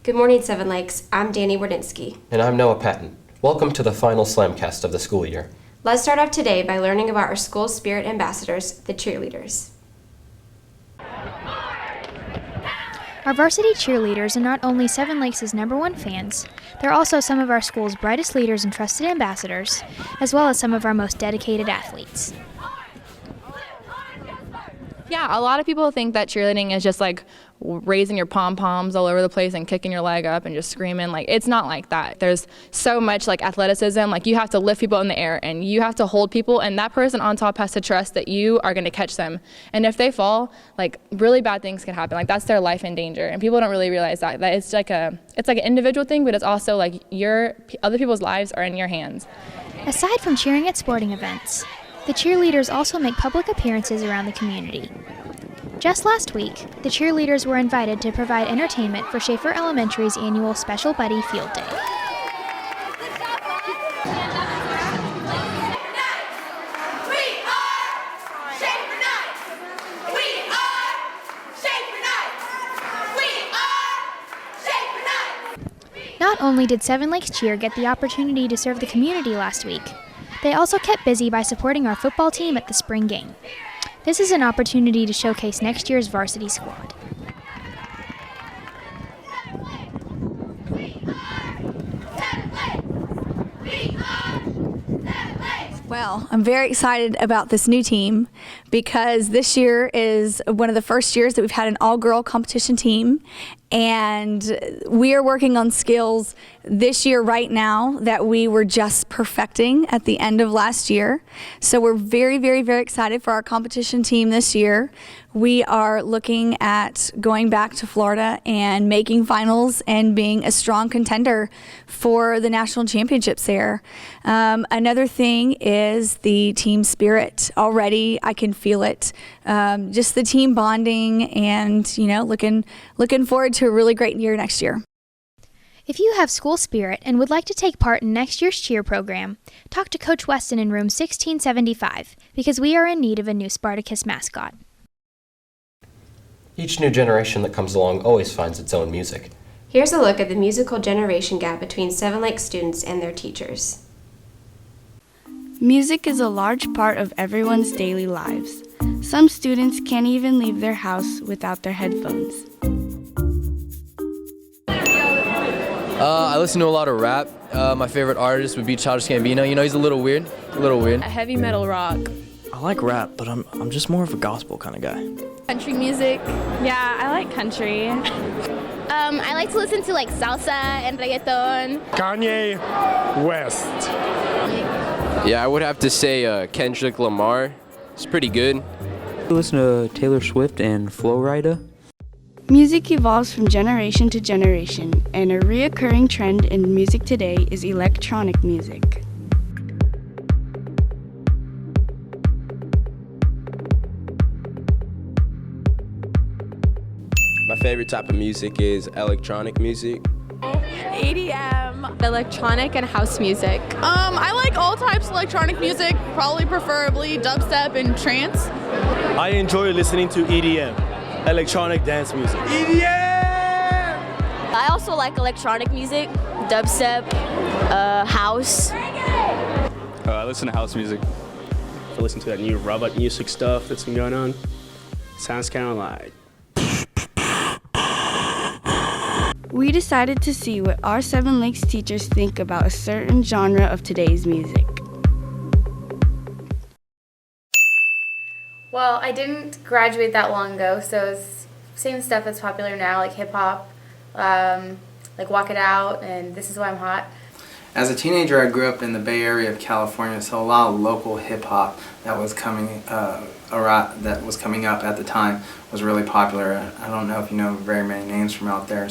Good morning, Seven Lakes. I'm Danny Wardinsky. And I'm Noah Patton. Welcome to the final SLAMcast of the school year. Let's start off today by learning about our school spirit ambassadors, the cheerleaders. Our varsity cheerleaders are not only Seven Lakes' #1 fans, they're also some of our school's brightest leaders and trusted ambassadors, as well as some of our most dedicated athletes. Yeah, a lot of people think that cheerleading is just like raising your pom-poms all over the place and kicking your leg up and just screaming. Like, it's not like that. There's so much like athleticism. Like, you have to lift people in the air and you have to hold people, and that person on top has to trust that you are going to catch them. And if they fall, like, really bad things can happen. Like, that's their life in danger. And people don't really realize that it's like an individual thing, but it's also like other people's lives are in your hands. Aside from cheering at sporting events, the cheerleaders also make public appearances around the community. Just last week, the cheerleaders were invited to provide entertainment for Schaefer Elementary's annual Special Buddy Field Day. Not only did Seven Lakes Cheer get the opportunity to serve the community last week, they also kept busy by supporting our football team at the spring game. This is an opportunity to showcase next year's varsity squad. Well, I'm very excited about this new team because this year is one of the first years that we've had an all-girl competition team, and we are working on skills this year right now that we were just perfecting at the end of last year. So we're very, very, very excited for our competition team this year. We are looking at going back to Florida and making finals and being a strong contender for the national championships there. Another thing is the team spirit. Already I can feel it. Just the team bonding and, looking forward to a really great year next year. If you have school spirit and would like to take part in next year's cheer program, talk to Coach Weston in room 1675 because we are in need of a new Spartacus mascot. Each new generation that comes along always finds its own music. Here's a look at the musical generation gap between Seven Lakes students and their teachers. Music is a large part of everyone's daily lives. Some students can't even leave their house without their headphones. I listen to a lot of rap. My favorite artist would be Childish Gambino. He's a little weird. Heavy metal rock. I like rap, but I'm just more of a gospel kind of guy. Country music. Yeah, I like country. I like to listen to like salsa and reggaeton. Kanye West. Yeah, I would have to say Kendrick Lamar. It's pretty good. I listen to Taylor Swift and Flo Rida. Music evolves from generation to generation, and a reoccurring trend in music today is electronic music. My favorite type of music is electronic music. EDM, electronic and house music. I like all types of electronic music, probably preferably dubstep and trance. I enjoy listening to EDM, electronic dance music. EDM! I also like electronic music, dubstep, house. I listen to house music. I listen to that new robot music stuff that's been going on. Sounds kind of like. We decided to see what our Seven Lakes teachers think about a certain genre of today's music. Well, I didn't graduate that long ago, so it's same stuff that's popular now, like hip-hop, like Walk It Out, and This Is Why I'm Hot. As a teenager, I grew up in the Bay Area of California, so a lot of local hip-hop that was coming up at the time was really popular. I don't know if you know very many names from out there,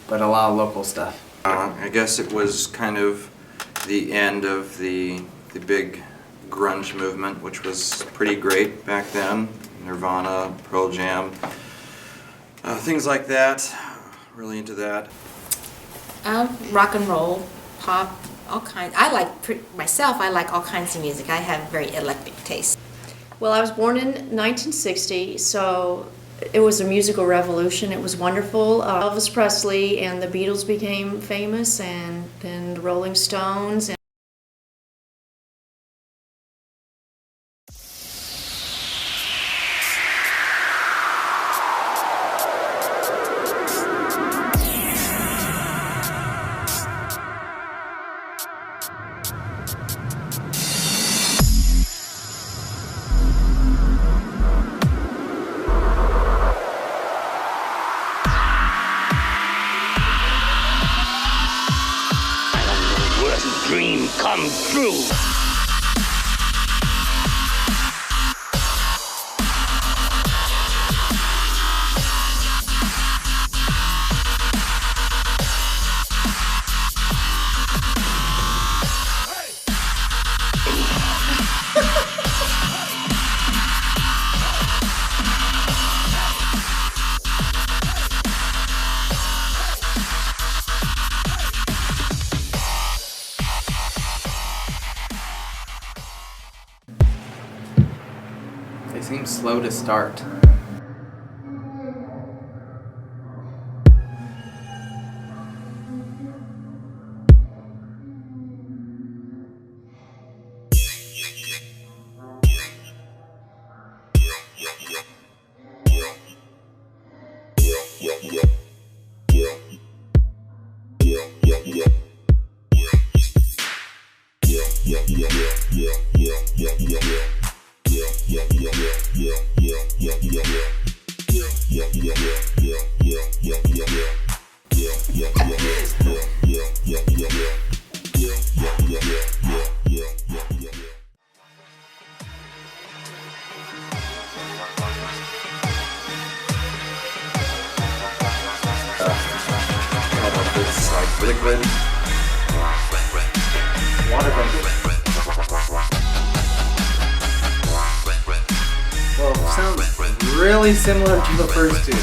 but a lot of local stuff. I guess it was kind of the end of the big grunge movement, which was pretty great back then. Nirvana, Pearl Jam, things like that. Really into that. Rock and roll, pop, all kinds. I like all kinds of music. I have very eclectic taste. Well, I was born in 1960, so It was a musical revolution. It was wonderful. Elvis Presley and the Beatles became famous, and then the Rolling Stones. Dream come true. They seem slow to start. It's like liquid water vapor. Well, it sounds really similar to the first two.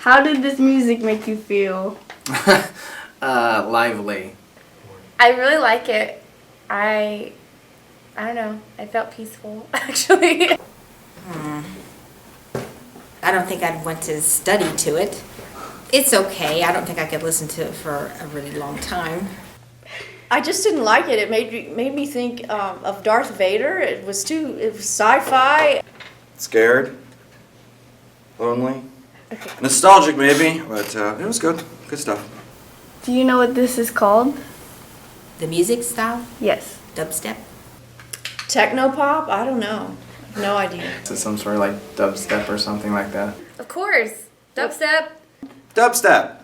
How did this music make you feel? Lively. I really like it. I don't know. I felt peaceful, actually. I don't think I'd want to study to it. It's okay. I don't think I could listen to it for a really long time. I just didn't like it. It made me think of Darth Vader. It was sci-fi. Scared. Lonely. Nostalgic maybe, but it was good. Good stuff. Do you know what this is called? The music style? Yes. Dubstep? Techno-pop? I don't know. I have no idea. Is it some sort of like dubstep or something like that? Of course. Dubstep. Dubstep.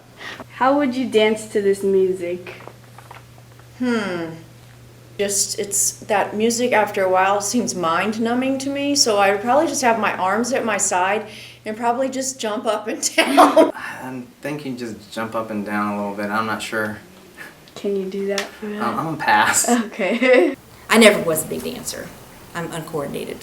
How would you dance to this music? Just, it's that music after a while seems mind-numbing to me, so I would probably just have my arms at my side and probably just jump up and down. I'm thinking just jump up and down a little bit. I'm not sure. Can you do that for me? I'm gonna pass. Okay. I never was a big dancer. I'm uncoordinated.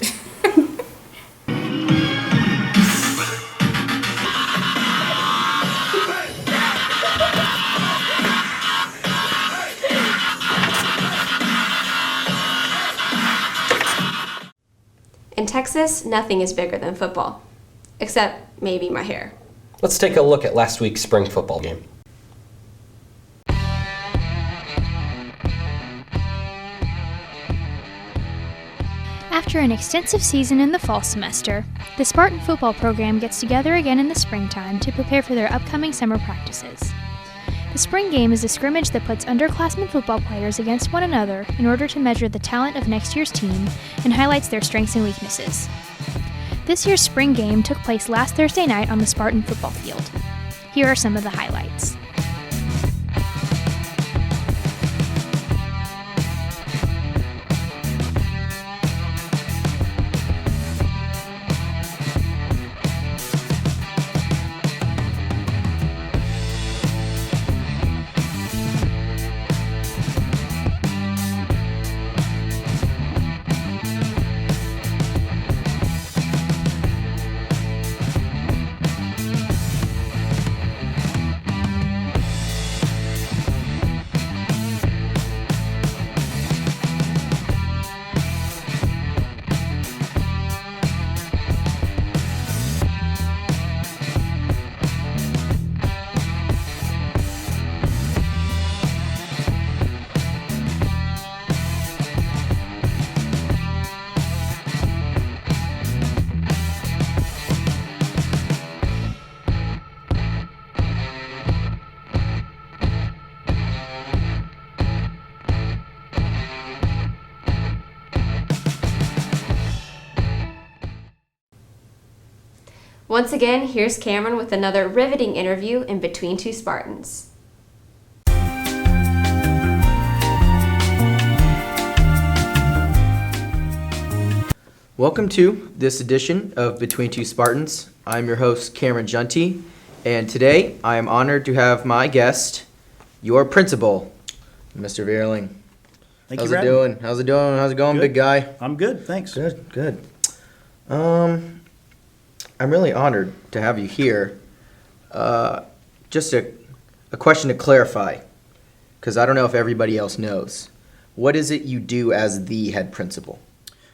In Texas, nothing is bigger than football, except maybe my hair. Let's take a look at last week's spring football game. After an extensive season in the fall semester, the Spartan football program gets together again in the springtime to prepare for their upcoming summer practices. The spring game is a scrimmage that puts underclassmen football players against one another in order to measure the talent of next year's team and highlights their strengths and weaknesses. This year's spring game took place last Thursday night on the Spartan football field. Here are some of the highlights. Once again, here's Cameron with another riveting interview in Between Two Spartans. Welcome to this edition of Between Two Spartans. I'm your host, Cameron Junty, and today I am honored to have my guest, your principal, Mr. Vierling. How's it doing? How's it doing? How's it going, big guy? I'm good, thanks. Good. I'm really honored to have you here. Just a question to clarify, because I don't know if everybody else knows. What is it you do as the head principal?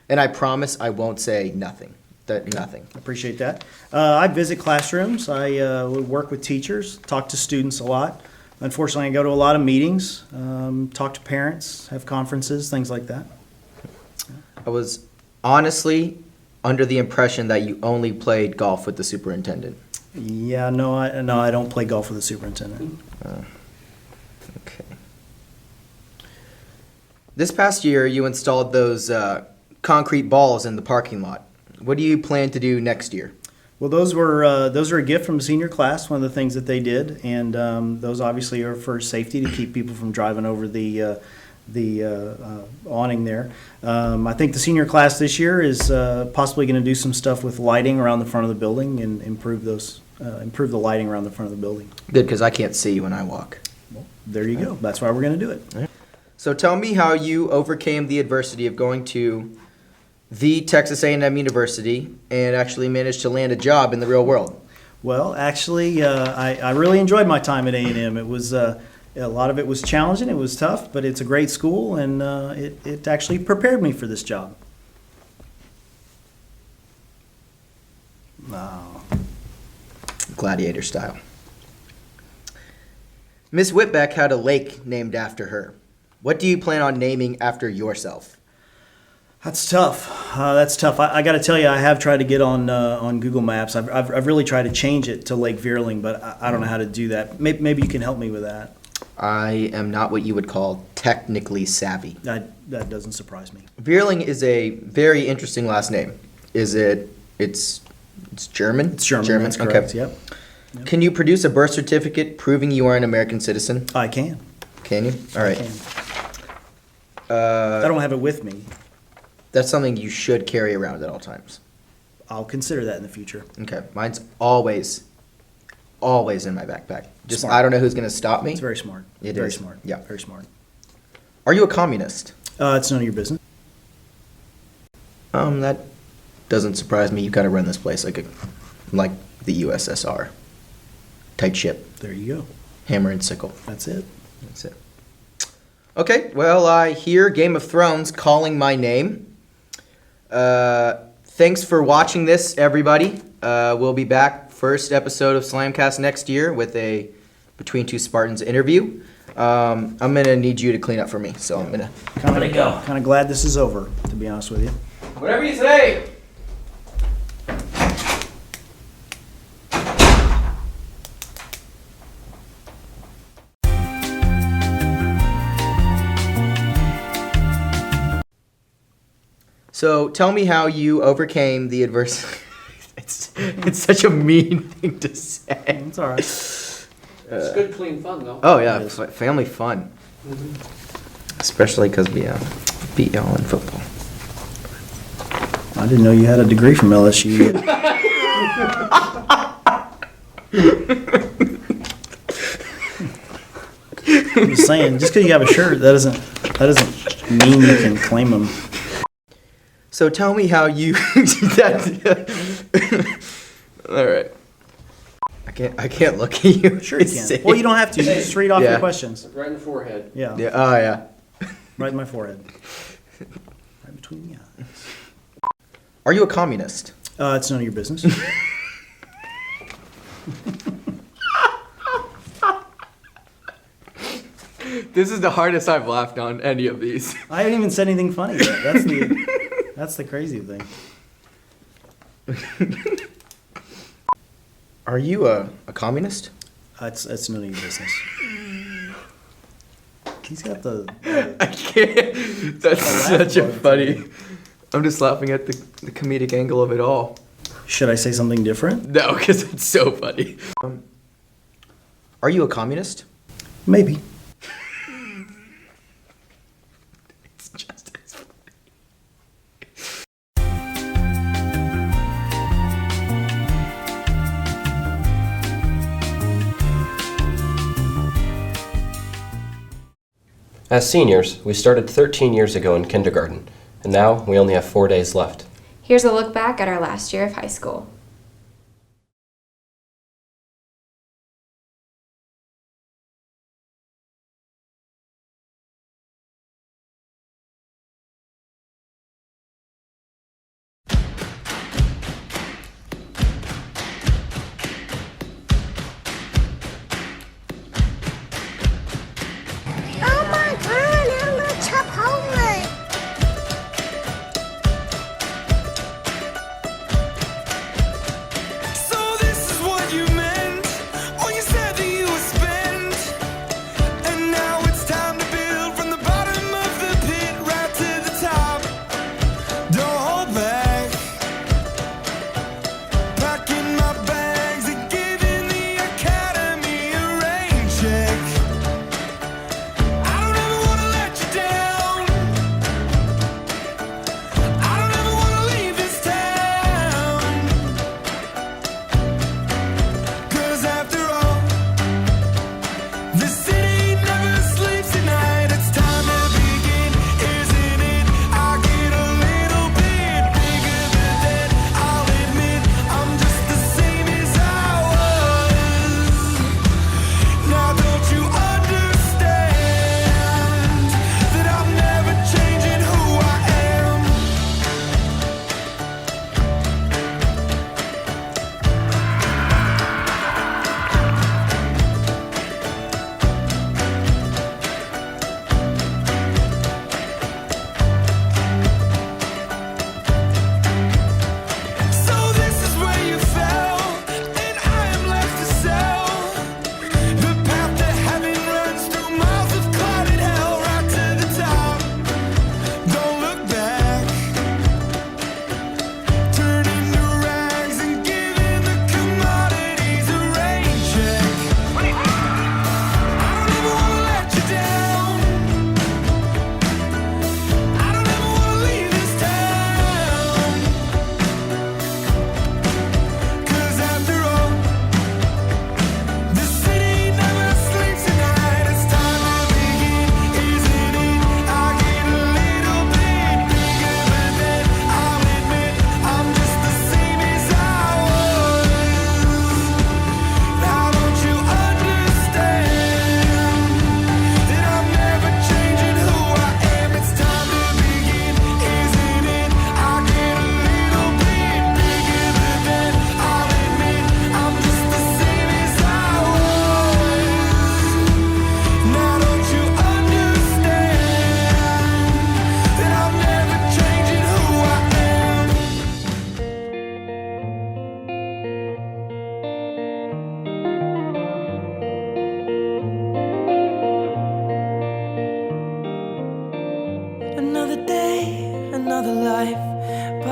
And I promise I won't say nothing. Nothing. Appreciate that. I visit classrooms. I work with teachers, talk to students a lot. Unfortunately, I go to a lot of meetings, talk to parents, have conferences, things like that. I was honestly under the impression that you only played golf with the superintendent. Yeah, no, I don't play golf with the superintendent. Okay. This past year, you installed those concrete balls in the parking lot. What do you plan to do next year? Well, those are a gift from a senior class, one of the things that they did, and those obviously are for safety to keep people from driving over the awning there. I think the senior class this year is possibly going to do some stuff with lighting around the front of the building and improve the lighting around the front of the building. Good, because I can't see when I walk. Well, there you go. That's why we're going to do it. So tell me how you overcame the adversity of going to the Texas A&M University and actually managed to land a job in the real world. Well, actually, I really enjoyed my time at A&M. It was a lot of it was challenging. It was tough, but it's a great school, and it actually prepared me for this job. Gladiator style. Miss Whitbeck had a lake named after her. What do you plan on naming after yourself? That's tough. I got to tell you, I have tried to get on Google Maps. I've really tried to change it to Lake Vierling, but I don't know how to do that. Maybe you can help me with that. I am not what you would call technically savvy. That doesn't surprise me. Vierling is a very interesting last name. It's German? It's German. That's correct. Okay. Yep. Can you produce a birth certificate proving you are an American citizen? I can. Can you? All right. I don't have it with me. That's something you should carry around at all times. I'll consider that in the future. Okay. Mine's always in my backpack. Just Smart. I don't know who's going to stop me. It's very smart. Very smart. Yeah. Very smart. Are you a communist? It's none of your business. That doesn't surprise me. You got to run this place like the USSR. Tight ship. There you go. Hammer and sickle. That's it. Okay, well, I hear Game of Thrones calling my name. Thanks for watching this, everybody. We'll be back first episode of SLAMCast next year with a Between Two Spartans interview. I'm going to need you to clean up for me, so I'm going to let it go. Kind of glad this is over, to be honest with you. Whatever you say. So tell me how you overcame the adversity. It's such a mean thing to say. It's all right. It's good, clean fun, though. Oh, yeah, family fun. Mm-hmm. Especially because we beat y'all in football. I didn't know you had a degree from LSU. I'm just saying, just because you have a shirt, that doesn't mean you can claim them. So tell me how you. All right. I can't look at you. Sure you can. Well, you don't have to. You just read off your questions. Right in the forehead. Yeah. Oh, yeah. Right in my forehead. Right between the eyes. Are you a communist? It's none of your business. This is the hardest I've laughed on any of these. I haven't even said anything funny yet. That's the crazy thing. Are you a communist? It's none of your business. He's got the I can't. That's such a funny. I'm just laughing at the comedic angle of it all. Should I say something different? No, because it's so funny. Are you a communist? Maybe. It's just as funny. As seniors, we started 13 years ago in kindergarten, and now we only have 4 days left. Here's a look back at our last year of high school.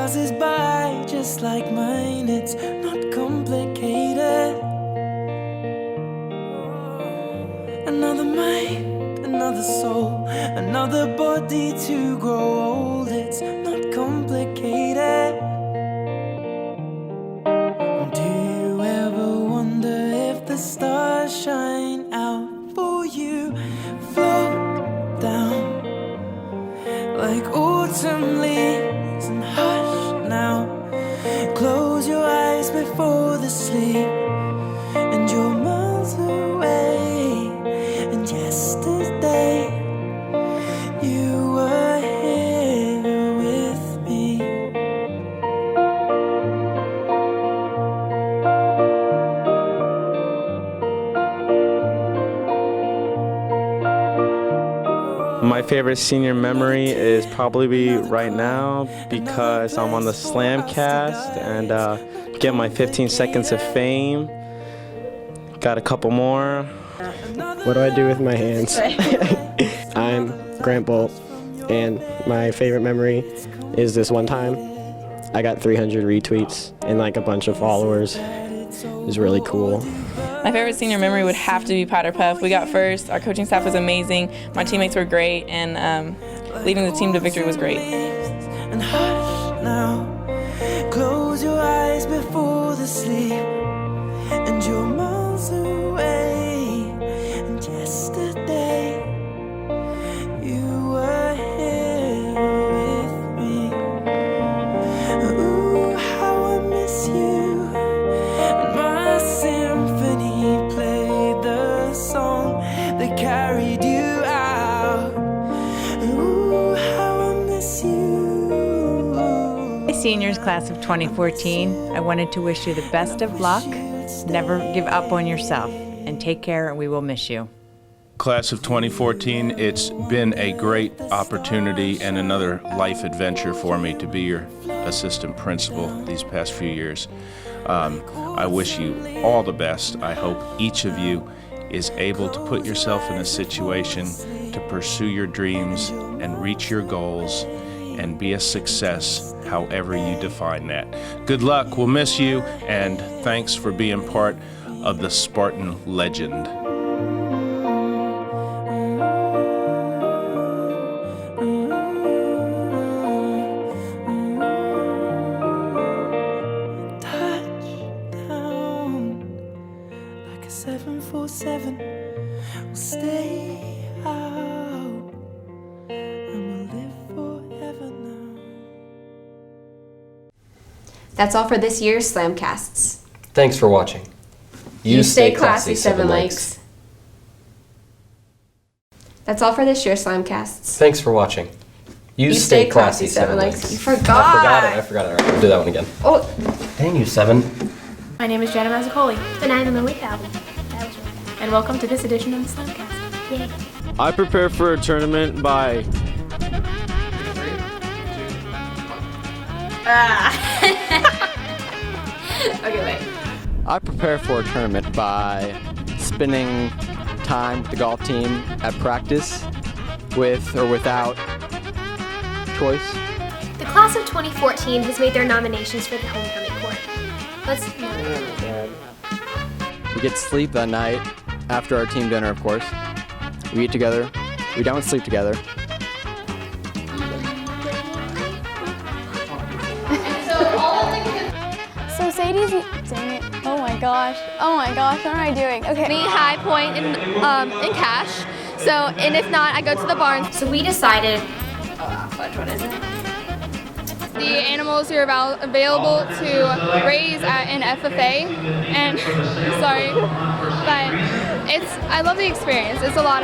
passes by just like mine. It's not complicated. Another mind, another soul, another body to grow old. It's not complicated. Do you ever wonder if the stars shine out for you? Float down like autumn leaves and hush now. Close your eyes before the sleep, and you're miles away. And yesterday you were here with me. My favorite senior memory is probably right now because I'm on the SLAMCast and get my 15 seconds of fame. Got a couple more. What do I do with my hands? I'm Grant Bolt, and my favorite memory is this one time I got 300 retweets and like a bunch of followers. It was really cool. My favorite senior memory would have to be Powder Puff. We got first, our coaching staff was amazing, my teammates were great, and leading the team to victory was great. And hush now, close your eyes before the sleep, and you're miles away. And yesterday, you were here with me. Ooh, how I miss you. And my symphony played the song that carried you out. Ooh, how I miss you. Seniors class of 2014, I wanted to wish you the best of luck. Never give up on yourself, and take care, and we will miss you. Class of 2014, it's been a great opportunity and another life adventure for me to be your assistant principal these past few years. I wish you all the best. I hope each of you is able to put yourself in a situation to pursue your dreams and reach your goals and be a success, however you define that. Good luck, we'll miss you, and thanks for being part of the Spartan legend. Touchdown, like a 747, we'll stay out, and we'll live forever now. That's all for this year's SLAMcasts. Thanks for watching. You stay classy, 7 Lakes. That's all for this year's SLAMcasts. Thanks for watching. You stay classy, 7 Lakes. You forgot. I forgot it. All right, we'll do that one again. Oh. Dang you, 7. My name is Jenna Mazzacoli. And I'm Emily Calvin. And welcome to this edition of the SLAMcast. Yay. I prepare for a tournament by Okay, wait. I prepare for a tournament by spending time with the golf team at practice, with or without choice. The class of 2014 has made their nominations for the homecoming court. Let's. We get to sleep that night after our team dinner, of course. We eat together. We don't sleep together. So Sadie's, dang it, oh my gosh, what am I doing? Okay. Me high point in cash. So, and if not, I go to the barn. So we decided, what is it? The animals who are available to raise at an FFA, and sorry, but I love the experience. It's a lot of